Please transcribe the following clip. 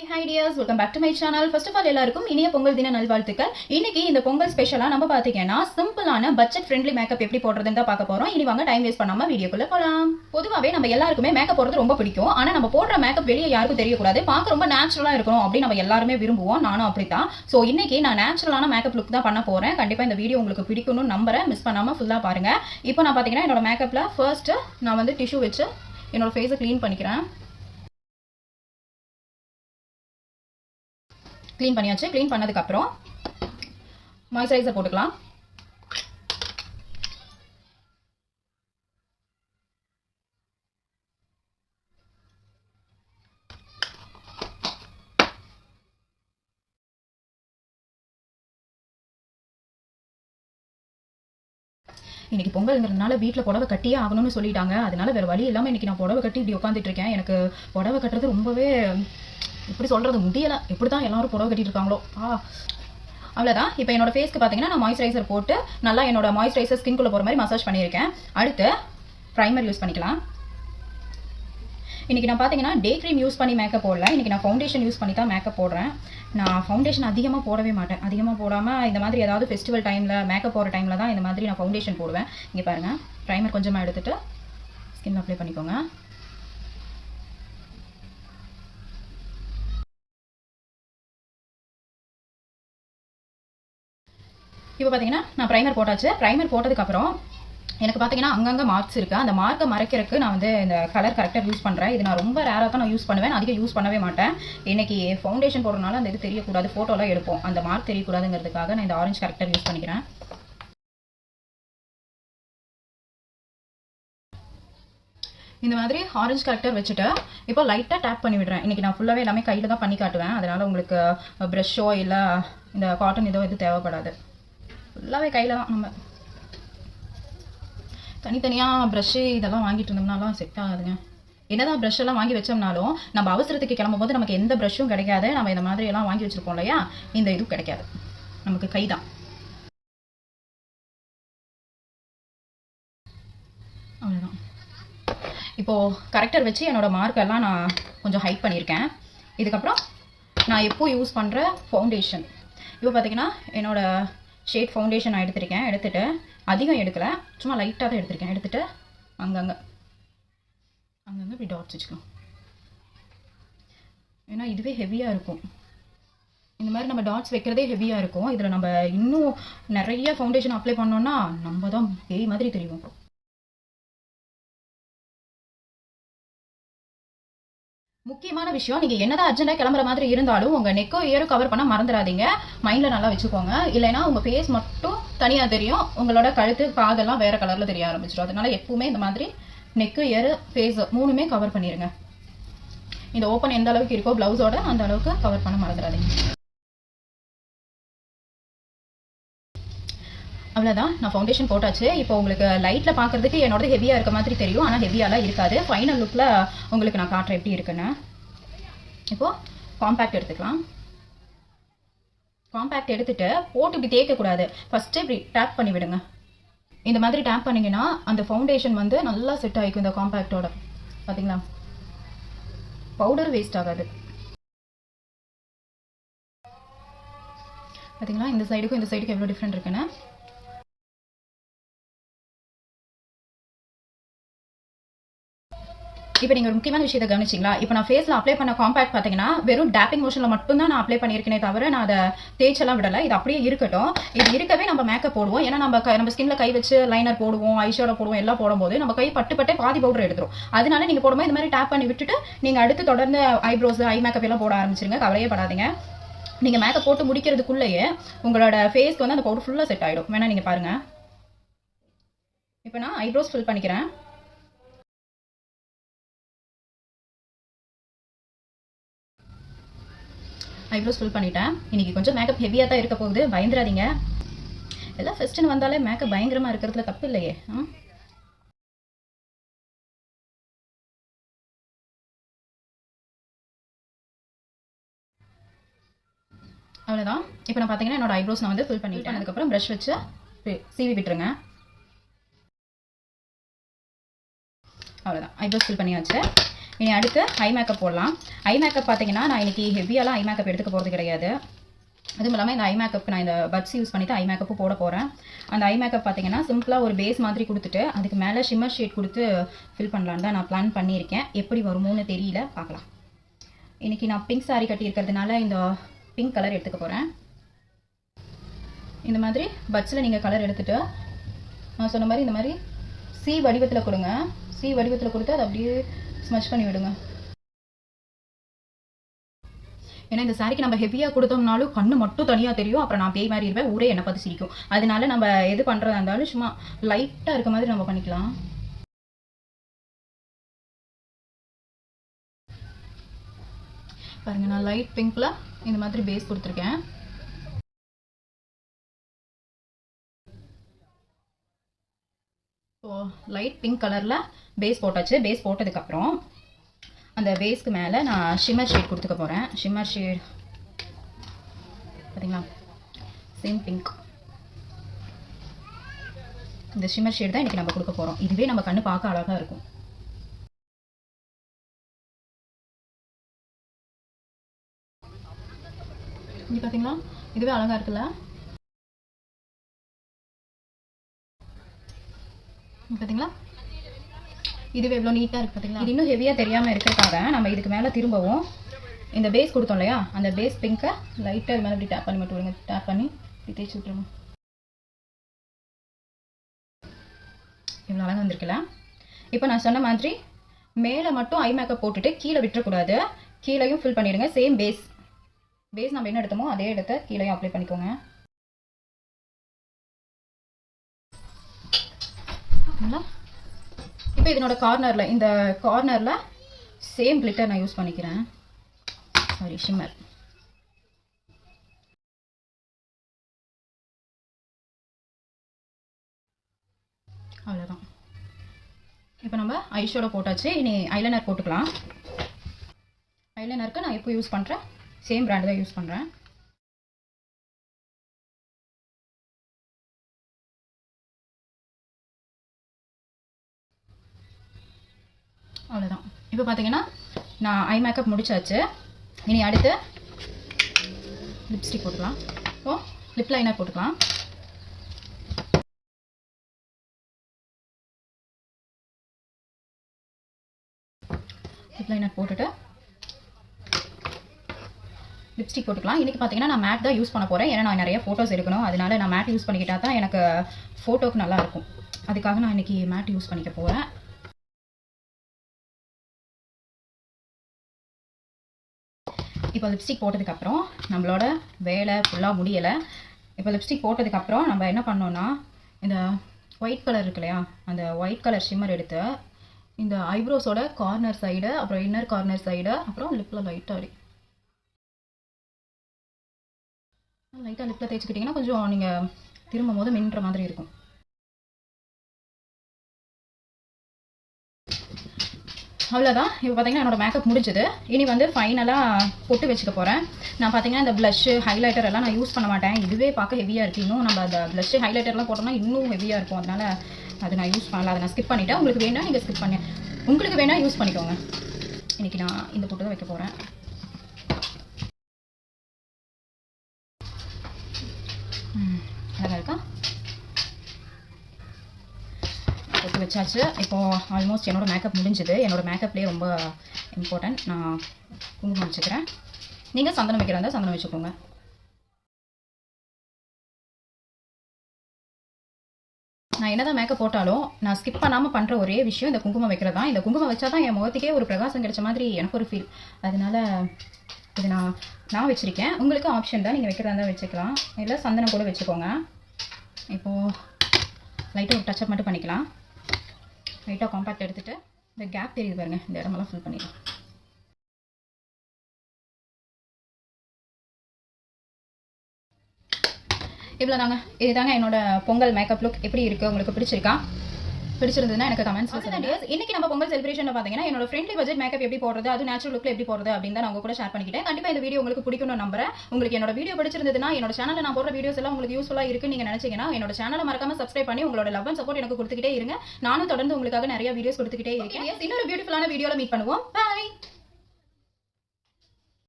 Hi dears, welcome back to my channel. First of all, எல்லாருக்கும் இனிய பொங்கல் தின நல்வாழ்த்துக்கள். இன்னைக்கு இந்த பொங்கல் ஸ்பெஷலா நம்ம பாத்தீங்கன்னா சிம்பிளான பட்ஜெட் ஃப்ரெண்ட்லி மேக்கப் எப்படி போடுறதுன்னு தான் பார்க்க போறோம். இனி வாங்க டைம் வேஸ்ட் பண்ணாம வீடியோக்குள்ள போலாம். பொதுவாவே நம்ம எல்லாருக்குமே மேக்கப் போடுறது ரொம்ப பிடிக்கும். ஆனா நம்ம போடுற மேக்கப் வெளியே யாருக்கும் தெரியக்கூடாது. பார்க்க ரொம்ப நேச்சுரலா இருக்கணும் அப்படி நம்ம எல்லாருமே விரும்புவோம். நானும் அப்படித்தான். சோ இன்னைக்கு நான் நேச்சுரலான மேக்கப் லுக் தான் பண்ண போறேன். கண்டிப்பா இந்த வீடியோ உங்களுக்கு பிடிக்கும்னு நம்புறேன். மிஸ் பண்ணாம ஃபுல்லா பாருங்க. இப்போ நான் பாத்தீங்கன்னா என்னோட மேக்கப்ல ஃபர்ஸ்ட் நான் வந்து டிஷ்யூ வச்சு என்னோட ஃபேஸை க்ளீன் பண்ணிக்கிறேன். க்ளீன் பண்ணியாச்சு. க்ளீன் பண்ணதுக்கு அப்புறம் மாய்ஸ்சரைசர் போட்டுக்கலாம். இன்னைக்கு பொங்கல்ங்கிறதுனால வீட்டில் புடவை கட்டியே ஆகணும்னு சொல்லிட்டாங்க. அதனால வேற வழி இல்லாமல் இன்னைக்கு நான் புடவை கட்டி இப்படி உட்காந்துட்டு இருக்கேன். எனக்கு புடவை கட்டுறது ரொம்பவே எப்படி சொல்றது முடியல. எப்படிதான் எல்லாரும் புடவை கட்டிட்டு இருக்காங்களோ. அவ்வளோதான். இப்போ என்னோட ஃபேஸ்க்கு பார்த்தீங்கன்னா நான் மாய்ஸ்சரைசர் போட்டு நல்லா என்னோட மாய்ஸ்சரைசர் ஸ்கின்குள்ளே போகிற மாதிரி மசாஜ் பண்ணியிருக்கேன். அடுத்து ப்ரைமர் யூஸ் பண்ணிக்கலாம். இன்னைக்கு நான் பார்த்தீங்கன்னா டே க்ரீம் யூஸ் பண்ணி மேக்கப் போடல. இன்னைக்கு நான் ஃபவுண்டேஷன் யூஸ் பண்ணி தான் மேக்கப் போடுறேன். நான் ஃபவுண்டேஷன் அதிகமாக போடவே மாட்டேன். அதிகமாக போடாமல் இந்த மாதிரி ஏதாவது ஃபெஸ்டிவல் டைமில் மேக்கப் போகிற டைமில் தான் இந்த மாதிரி நான் ஃபவுண்டேஷன் போடுவேன். இங்கே பாருங்கள், ப்ரைமர் கொஞ்சமாக எடுத்துகிட்டு ஸ்கின் அப்ளை பண்ணிக்கோங்க. இப்போ பார்த்தீங்கன்னா நான் ப்ரைமர் போட்டாச்சு. ப்ரைமர் போட்டதுக்கப்புறம் எனக்கு பார்த்தீங்கன்னா அங்கங்கே மார்க்ஸ் இருக்குது. அந்த மார்க்கை மறைக்கிறதுக்கு நான் வந்து இந்த கலர் கரெக்டர் யூஸ் பண்ணுறேன். இது நான் ரொம்ப ரேராக தான் நான் யூஸ் பண்ணுவேன். அதிகம் யூஸ் பண்ணவே மாட்டேன். இன்னைக்கு ஃபவுண்டேஷன் போடுறதுனால அந்த இது தெரியக்கூடாது, ஃபோட்டோலாம் எடுப்போம், அந்த மார்க் தெரியக்கூடாதுங்கிறதுக்காக நான் இந்த ஆரஞ்சு கரெக்டர் யூஸ் பண்ணிக்கிறேன். இந்த மாதிரி ஆரஞ்சு கரெக்டர் வச்சுட்டு இப்போ லைட்டாக டேப் பண்ணி விடுறேன். இன்றைக்கி நான் ஃபுல்லாகவே எல்லாமே கையில் தான் பண்ணி காட்டுவேன். அதனால் உங்களுக்கு ப்ரஷ்ஷோ இல்லை இந்த காட்டன் இதோ இது தேவைப்படாது. ஃபுல்லாகவே கையில் தான். நம்ம தனித்தனியாக ப்ரஷ்ஷு இதெல்லாம் வாங்கிட்டு இருந்தோம்னாலாம் செட் ஆகாதுங்க. என்னதான் ப்ரஷ் எல்லாம் வாங்கி வச்சோம்னாலும் நம்ம அவசரத்துக்கு கிளம்பும் போது நமக்கு எந்த ப்ரஷ்ஷும் கிடைக்காது. நம்ம இந்த மாதிரி எல்லாம் வாங்கி வச்சுருப்போம் இல்லையா, இந்த இதுவும் கிடைக்காது. நமக்கு கை தான். அவ்வளோதான். இப்போது கரெக்டர் வச்சு என்னோட மார்க்கெல்லாம் நான் கொஞ்சம் ஹைட் பண்ணியிருக்கேன். இதுக்கப்புறம் நான் எப்போ யூஸ் பண்ணுற ஃபவுண்டேஷன் இப்போ பார்த்தீங்கன்னா என்னோட ஷேட் ஃபவுண்டேஷன் நான் எடுத்துகிட்டு அதிகம் எடுக்கலை, சும்மா லைட்டாக தான் எடுத்திருக்கேன். எடுத்துகிட்டு அங்கங்கே இப்படி டாட்ஸ் வச்சுக்கலாம். ஏன்னா இதுவே ஹெவியாக இருக்கும். இந்த மாதிரி நம்ம டாட்ஸ் வைக்கிறதே ஹெவியாக இருக்கும். இதில் நம்ம இன்னும் நிறைய ஃபவுண்டேஷன் அப்ளை பண்ணோன்னா நம்ம தான் பேய் மாதிரி தெரியும். முக்கியமான விஷயம், நீங்கள் என்னதான் அர்ஜென்ட்டாக கிளம்புற மாதிரி இருந்தாலும் உங்கள் நெக்கோ இயரும் கவர் பண்ண மறந்துடாதீங்க. மைண்டில் நல்லா வச்சுக்கோங்க. இல்லைன்னா உங்கள் ஃபேஸ் மட்டும் தனியாக தெரியும், உங்களோட கழுத்து காதெல்லாம் வேறு கலரில் தெரிய ஆரம்பிச்சிடும். அதனால எப்பவுமே இந்த மாதிரி நெக்கு இயர் ஃபேஸ் மூணுமே கவர் பண்ணிடுங்க. இந்த ஓப்பன் எந்த அளவுக்கு இருக்கோ ப்ளவுஸோட அந்த அளவுக்கு கவர் பண்ண மறந்துடாதீங்க. அவ்வளோதான். நான் ஃபவுண்டேஷன் போட்டாச்சு. இப்போ உங்களுக்கு லைட்டில் பார்க்குறதுக்கு என்னோட ஹெவியாக இருக்க மாதிரி தெரியும், ஆனால் ஹெவியாலாம் இருக்காது. ஃபைனல் லுக்கில் உங்களுக்கு நான் காட்டுறேன் எப்படி இருக்குன்னு. இப்போது காம்பேக்ட் எடுத்துக்கலாம். காம்பேக்ட் எடுத்துகிட்டு போட்டு இப்படி தேய்க்கக்கூடாது. ஃபஸ்ட்டு இப்படி டேப் பண்ணி விடுங்க. இந்த மாதிரி டேப் பண்ணிங்கன்னா அந்த ஃபவுண்டேஷன் வந்து நல்லா செட் ஆகிக்கும் இந்த காம்பேக்டோட. பார்த்தீங்களா, பவுடர் வேஸ்ட் ஆகாது. பார்த்தீங்களா, இந்த சைடுக்கும் இந்த சைடுக்கும் எவ்வளோ டிஃப்ரெண்ட் இருக்குன்னு. இப்போ நீங்கள் ஒரு முக்கியமான விஷயத்தை கவனிச்சிங்களா? இப்போ நான் ஃபேஸில் அப்ளை பண்ண காம்பேக்ட் பார்த்தீங்கன்னா வெறும் டேப்பிங் மோஷனில் மட்டும்தான் நான் அப்ளை பண்ணியிருக்கேனே தவிர நான் அதை தேய்ச்செல்லாம் விடலை. இது அப்படியே இருக்கட்டும். இது இருக்கவே நம்ம மேக்கப் போடுவோம். ஏன்னா நம்ம ஸ்கின்ல கை வச்சு லைனர் போடுவோம், ஐஷேடோ போடுவோம், எல்லாம் போடும்போது நம்ம கை பட்டு பாதி பவுடர் எடுத்துரும். அதனால நீங்கள் போடும்போது இந்த மாதிரி டேப் பண்ணி விட்டுட்டு நீங்கள் அடுத்து தொடர்ந்து ஐப்ரோஸ் ஐ மேக்கப் எல்லாம் போட ஆரம்பிச்சிருங்க. கவலையே படாதீங்க. நீங்கள் மேக்கப் போட்டு முடிக்கிறதுக்குள்ளேயே உங்களோட ஃபேஸ்க்கு வந்து அந்த பவுடர் ஃபுல்லாக செட் ஆகிடும். வேணா நீங்கள் பாருங்கள். இப்போ நான் ஐப்ரோஸ் ஃபில் பண்ணிக்கிறேன். ஐப்ரோஸ் ஃபில் பண்ணிட்டேன். இன்னைக்கு கொஞ்சம் மேக்கப் ஹெவியாக தான் இருக்க போகுது, பயந்துடாதீங்க. எல்லாம் ஃபெஸ்ட்னு வந்தாலே மேக்கப் பயங்கரமாக இருக்கிறதுல தப்பு இல்லையே. அவ்வளோதான். இப்போ நான் பார்த்தீங்கன்னா என்னோட ஐப்ரோஸ் நான் வந்து ஃபில் பண்ணிட்டேன். அதுக்கப்புறம் ப்ரஷ் வச்சு சீவி விட்டுருங்க. அவ்வளோதான், ஐப்ரோஸ் ஃபில் பண்ணியாச்சு. இனி அடுத்து ஐ மேக்கப் போடலாம். ஐ மேக்கப் பார்த்தீங்கன்னா நான் இன்றைக்கி ஹெவியாலாம் ஐ மேக்கப் எடுத்துக்க போகிறது கிடையாது. அதுவும் இல்லாமல் இந்த ஐ மேக்கப் நான் இந்த பட்ஸ் யூஸ் பண்ணிவிட்டு ஐ மேக்கப்பு போட போகிறேன். அந்த ஐ மேக்கப் பார்த்தீங்கன்னா சிம்பிளாக ஒரு பேஸ் மாதிரி கொடுத்துட்டு அதுக்கு மேலே ஷிம்மர் ஷேட் கொடுத்து ஃபில் பண்ணலான்னு தான் நான் பிளான் பண்ணியிருக்கேன். எப்படி வருமோன்னு தெரியல, பார்க்கலாம். இன்றைக்கி நான் பிங்க் சாரீ கட்டியிருக்கிறதுனால இந்த பிங்க் கலர் எடுத்துக்க போகிறேன். இந்த மாதிரி பட்ஸில் நீங்கள் கலர் எடுத்துகிட்டு நான் சொன்ன மாதிரி இந்த மாதிரி சி வடிவத்தில் கொடுங்க. சி வடிவத்தில் கொடுத்து அதை அப்படியே ஸ்மச் பண்ணி விடுங்க. ஏன்னா இந்த சாரிக்கு நம்ம ஹெவியாக கொடுத்தோம்னாலும் கண்ணு மட்டும் தனியாக தெரியும். அப்புறம் நான் பேய் மாதிரி இருப்பேன், ஊரே என்னை பார்த்து சிரிக்கும். அதனால நம்ம எது பண்ணுறதா இருந்தாலும் சும்மா லைட்டாக இருக்க மாதிரி நம்ம பண்ணிக்கலாம். பாருங்கள், நான் லைட் பிங்க்கில் இந்த மாதிரி பேஸ் கொடுத்துருக்கேன். ஸோ லைட் பிங்க் கலரில் பேஸ் போட்டாச்சு. பேஸ் போட்டதுக்கப்புறம் அந்த பேஸ்க்கு மேலே நான் ஷிம்மர் ஷேட் கொடுத்துக்க போகிறேன். ஷிம்மர் ஷேட் பார்த்தீங்களா, சேம் பிங்க். இந்த ஷிம்மர் ஷேட் தான் இன்றைக்கி நம்ம கொடுக்க போகிறோம். இதுவே நம்ம கண்ணு பார்க்க அழகாக இருக்கும். இங்கே பார்த்தீங்களா, இதுவே அழகாக இருக்குல்ல. பார்த்தீங்களா, இதுவே எவ்வளோ நீட்டாக இருக்குது பார்த்தீங்களா. இது இன்னும் ஹெவியாக தெரியாமல் இருக்கிறதுக்காக நம்ம இதுக்கு மேலே திரும்பவும் இந்த பேஸ் கொடுத்தோம் இல்லையா, அந்த பேஸ் பிங்கை லைட்டாக இது மேலே இப்படி டேப் பண்ணி மட்டும் விடுங்க. டேப் பண்ணி இப்படி தேய்ச்சி விட்டுருங்க. இவ்வளோ அழகாக வந்திருக்குல்ல. இப்போ நான் சொன்ன மாதிரி மேலே மட்டும் ஐ மேக்கப் போட்டுட்டு கீழே விட்டுறக்கூடாது. கீழேயும் ஃபில் பண்ணிவிடுங்க. சேம் பேஸ் நம்ம என்ன எடுத்தோமோ அதே இடத்த கீழேயும் அப்ளை பண்ணிக்கோங்க. இப்போ இதனோட கார்னரில், இந்த கார்னரில் சேம் கிளிட்டர் நான் யூஸ் பண்ணிக்கிறேன். Sorry, shimmer. அவ்வளோதான். இப்போ நம்ம ஐஷேடோ போட்டாச்சு. இனி ஐலைனர் போட்டுக்கலாம். ஐலைனருக்கு நான் எப்போ யூஸ் பண்ணுறேன், சேம் பிராண்டு தான் யூஸ் பண்ணுறேன். அவ்வளோதான். இப்போ பார்த்தீங்கன்னா நான் ஐ மேக்கப் முடிச்சாச்சு. இனி அடுத்து லிப்ஸ்டிக் போட்டுக்கலாம். ஓ, லிப் லைனர் போட்டுக்கலாம். லிப் லைனர் போட்டுட்டு லிப்ஸ்டிக் போட்டுக்கலாம். இன்றைக்கி பார்த்தீங்கன்னா நான் மேட் தான் யூஸ் பண்ண போகிறேன். ஏன்னா நான் நிறைய ஃபோட்டோஸ் எடுக்கணும். அதனால நான் மேட் யூஸ் பண்ணிக்கிட்டா தான் எனக்கு ஃபோட்டோக்கு நல்லாயிருக்கும். அதுக்காக நான் இன்றைக்கி மேட் யூஸ் பண்ணிக்க போகிறேன். இப்போ லிப்ஸ்டிக் போட்டதுக்கப்புறம் நம்மளோட வேலை ஃபுல்லாக முடியலை. இப்போ லிப்ஸ்டிக் போட்டதுக்கப்புறம் நம்ம என்ன பண்ணோன்னா, இந்த ஒயிட் கலர் இருக்கு இல்லையா, அந்த ஒயிட் கலர் ஷிம்மர் எடுத்து இந்த ஐப்ரோஸோட கார்னர் சைடு, அப்புறம் இன்னர் கார்னர் சைடு, அப்புறம் லிப்பில் லைட்டாக லிப்பில் தேய்ச்சிக்கிட்டிங்கன்னா கொஞ்சம் நீங்கள் திரும்பும் போது மின்னுற மாதிரி இருக்கும். அவ்வளோதான். இப்போ பார்த்தீங்கன்னா என்னோட மேக்கப் முடிஞ்சது. இனி வந்து ஃபைனலாக பொட்டு வச்சுக்க போகிறேன். நான் பார்த்தீங்கன்னா இந்த ப்ளஷ்ஷு ஹைலைட்டர் எல்லாம் நான் யூஸ் பண்ண மாட்டேன். இதுவே பார்க்க ஹெவியாக இருக்குது. இன்னும் நம்ம அந்த ப்ளஷ்ஷு ஹைலைட்டர்லாம் போட்டோம்னா இன்னும் ஹெவியாக இருக்கும். அதனால் அது நான் யூஸ் பண்ணல. அதை நான் ஸ்கிப் பண்ணிவிட்டேன். உங்களுக்கு வேணால் நீங்கள் ஸ்கிப் பண்ணி, உங்களுக்கு வேணால் யூஸ் பண்ணிக்கோங்க. இன்றைக்கி நான் இந்த பொட்டு தான் வைக்க போகிறேன். அழகாக இருக்கா? பொட்டு வச்சாச்சு. இப்போது ஆல்மோஸ்ட் என்னோடய மேக்கப் முடிஞ்சுது. என்னோடய மேக்கப்லேயே ரொம்ப இம்பார்ட்டன்ட். நான் குங்குமம் வச்சுக்கிறேன். நீங்கள் சந்தனம் வைக்கிறதா இருந்தால் சந்தனம் வச்சுக்கோங்க. நான் என்னதான் மேக்கப் போட்டாலும் நான் ஸ்கிப் பண்ணாமல் பண்ணுற ஒரே விஷயம் இந்த குங்குமம் வைக்கிறது தான். இந்த குங்குமம் வச்சா தான் என் முகத்துக்கே ஒரு பிரகாசம் கிடைச்ச மாதிரி எனக்கு ஒரு ஃபீல். அதனால இது நான் வச்சுருக்கேன். உங்களுக்கு ஆப்ஷன் தான், நீங்கள் வைக்கிறதா இருந்தால் வச்சுக்கலாம், இல்லை சந்தனம் கூட வச்சுக்கோங்க. இப்போது லைட்டாக ஒரு டச்சப் மட்டும் பண்ணிக்கலாம். லைட்டாக காம்பேக்ட் எடுத்துகிட்டு இந்த கேப் தெரியுது பாருங்கள், இந்த இடமெல்லாம் ஃபில் பண்ணிடலாம். இவ்வளோ தாங்க. இதுதாங்க என்னோட பொங்கல் மேக்கப் லுக். எப்படி இருக்குது, உங்களுக்கு பிடிச்சிருக்கா? பிடிச்சிருந்ததுன்னா எனக்கு கமெண்ட்ஸ்ல சொல்லுங்க. இன்னைக்கு நம்ம பொங்கல் செலிப்ரேஷன்ல பாத்தீங்கன்னா என்னோட ஃப்ரெண்ட்லி பட்ஜெட் மேக்கப் எப்படி போடுறது, அது நேச்சுரல் லுக்ல எப்படி போடுறது அப்படின்னு தான் நான் உங்க கூட ஷேர் பண்ணிக்கிட்டேன். கண்டிப்பா இந்த வீடியோ உங்களுக்கு பிடிக்கும்னு நம்புறேன். உங்களுக்கு என்னோட வீடியோ பிடிச்சிருந்ததுன்னா, என்னோட சேனல்ல நான் போடுற வீடியோஸ் எல்லாம் உங்களுக்கு யூஸ்ஃபுல்லா இருக்குன்னு நீங்க நினைச்சீங்கன்னா என்னோட சேனலை மறக்காம சப்ஸ்கிரைப் பண்ணி உங்களோட லவ் அண்ட் சப்போர்ட் எனக்கு கொடுத்துக்கிட்டே இருங்க. நானும் தொடர்ந்து உங்களுக்காக நிறைய வீடியோஸ் கொடுத்துக்கிட்டே இருக்கேன். இன்னொரு பியூட்டிஃபுல்லான வீடியோல மீட் பண்ணுவோம். பை.